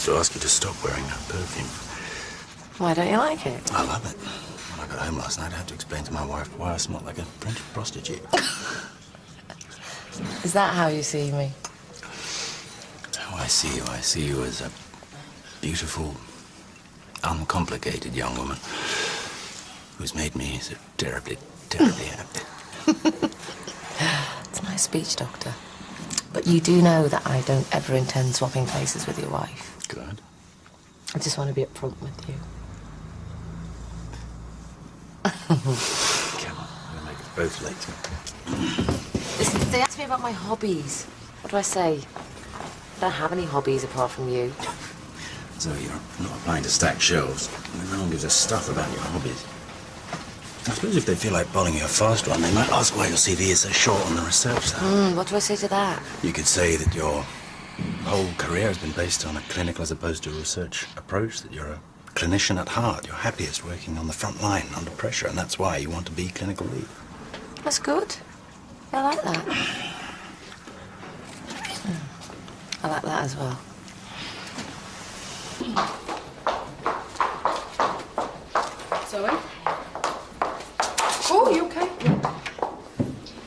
to ask you to stop wearing that perfume. Why don't you like it? I love it. When I got home last night, I had to explain to my wife why I smelled like a French prostitute. Is that how you see me? How I see you as a beautiful, uncomplicated young woman who's made me so terribly, terribly happy. It's a nice speech, Doctor. But you do know that I don't ever intend swapping places with your wife. Good. I just want to be upfront with you. Come on, we'll make us both late. Listen, they asked me about my hobbies. What do I say? I don't have any hobbies apart from you. Zoe, you're not applying to stack shelves. No one gives a stuff about your hobbies. I suppose if they feel like bowling you a fast one, they might ask why your CV is so short on the research side. What do I say to that? You could say that your whole career has been based on a clinical as opposed to a research approach, that you're a clinician at heart. You're happiest working on the front line under pressure, and that's why you want to be clinical lead. That's good. I like that. I like that as well. Zoe? Oh, you okay?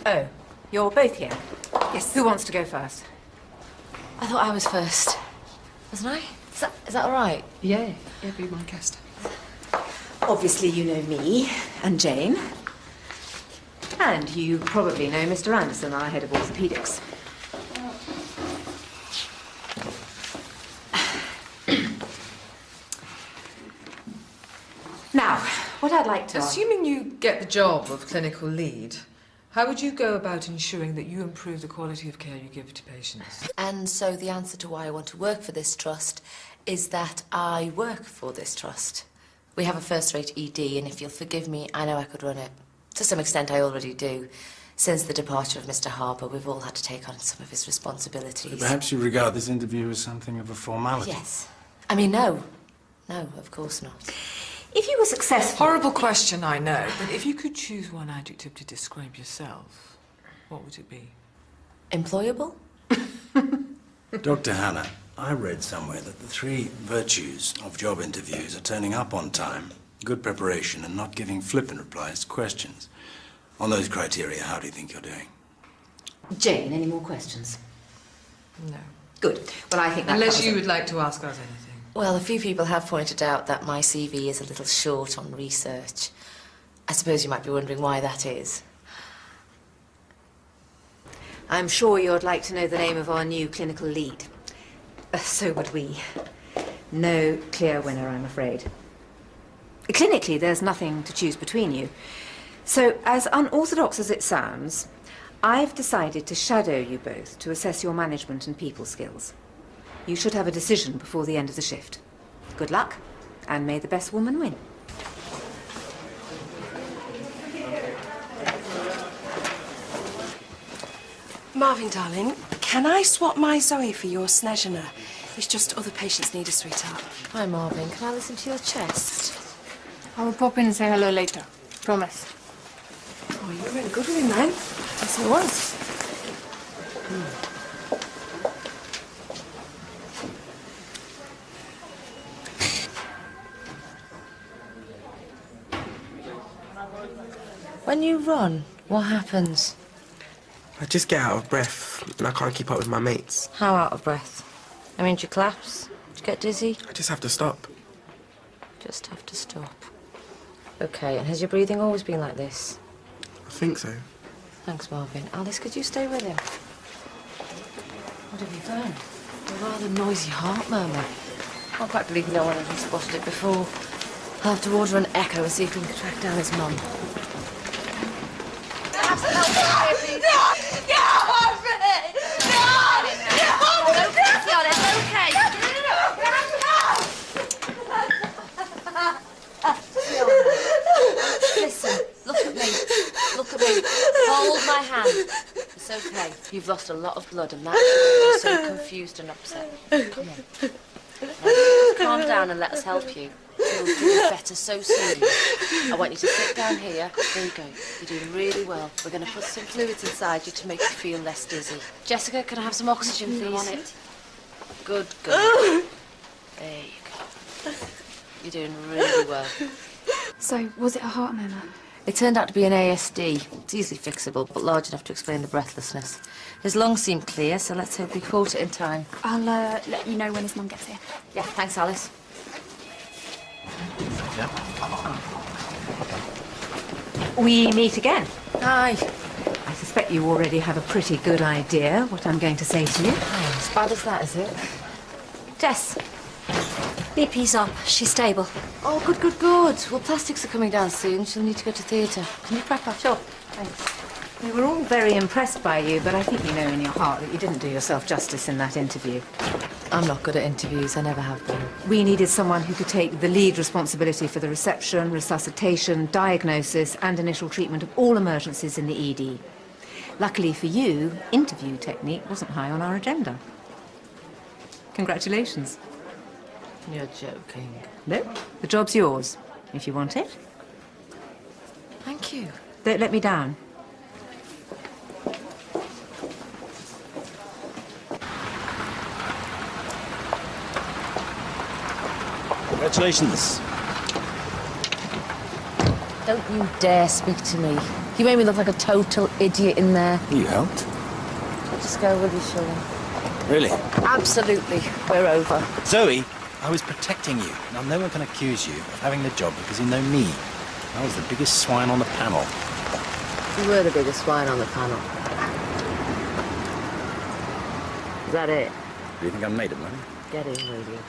Oh, you're both here? Yes. Who wants to go first? I thought I was first. Wasn't I? Is that all right? Yeah, be my guest. Obviously, you know me and Jane. And you probably know Mr. Anderson, our head of orthopedics. Now, what I'd like to ask... Assuming you get the job of clinical lead, how would you go about ensuring that you improve the quality of care you give to patients? And so the answer to why I want to work for this trust is that I work for this trust. We have a first-rate ED, and if you'll forgive me, I know I could run it. To some extent, I already do. Since the departure of Mr. Harper, we've all had to take on some of his responsibilities. So perhaps you regard this interview as something of a formality? Yes. I mean, no. No, of course not. If you were successful... Horrible question, I know, but if you could choose one adjective to describe yourself, what would it be? Employable? Dr. Hannah, I read somewhere that the 3 virtues of job interviews are turning up on time, good preparation, and not giving flippant replies to questions. On those criteria, how do you think you're doing? Jane, any more questions? No. Good. Well, I think that Unless covers you it. would like to ask us anything. Well, a few people have pointed out that my CV is a little short on research. I suppose you might be wondering why that is. I'm sure you'd like to know the name of our new clinical lead. So would we. No clear winner, I'm afraid. Clinically, there's nothing to choose between you. So, as unorthodox as it sounds, I've decided to shadow you both to assess your management and people skills. You should have a decision before the end of the shift. Good luck, and may the best woman win. Marvin, darling, can I swap my Zoe for your Snezhina? It's just other patients need a sweetheart. Hi, Marvin. Can I listen to your chest? I will pop in and say hello later. Promise. Oh, you were really good with him then. Yes, I was. When you run, what happens? I just get out of breath and I can't keep up with my mates. How out of breath? I mean, do you collapse? Do you get dizzy? I just have to stop. Just have to stop. Okay, and has your breathing always been like this? I think so. Thanks, Marvin. Alice, could you stay with him? What have you done? A rather noisy heart murmur. I can't quite believe no one hasn't spotted it before. I'll have to order an echo and see if we can track down his mum. Listen, look at me. Look at me. Hold my hand. It's okay. You've lost a lot of blood and that's why you're so confused and upset. Come on. Now, calm down and let us help you. You'll feel better so soon. I want you to sit down here. There you go. You're doing really well. We're going to put some fluids inside you to make you feel less dizzy. Jessica, can I have some oxygen, please? On it. Good, good. There you go. You're doing really well. So, was it a heart murmur? It turned out to be an ASD. It's easily fixable, but large enough to explain the breathlessness. His lungs seem clear, so let's hope we caught it in time. I'll let you know when his mum gets here. Yeah, thanks, Alice. Yeah? We meet again. Hi. I suspect you already have a pretty good idea what I'm going to say to you. Oh, as bad as that, is it? Jess. BP's up. She's stable. Oh, good, good, good. Well, plastics are coming down soon. She'll need to go to theatre. Can you prep her? Sure. Thanks. We were all very impressed by you, but I think you know in your heart that you didn't do yourself justice in that interview. I'm not good at interviews. I never have been. We needed someone who could take the lead responsibility for the reception, resuscitation, diagnosis, and initial treatment of all emergencies in the ED. Luckily for you, interview technique wasn't high on our agenda. Congratulations. You're joking. No, the job's yours, if you want it. Thank you. Don't let me down. Congratulations. Don't you dare speak to me. You made me look like a total idiot in there. You helped? Just go with you, shall we? Really? Absolutely. We're over. Zoe, I was protecting you. Now, no one can accuse you of having the job because you know me. I was the biggest swine on the panel. You were the biggest swine on the panel. Is that it? Do you think I'm made of money? Get in, will you?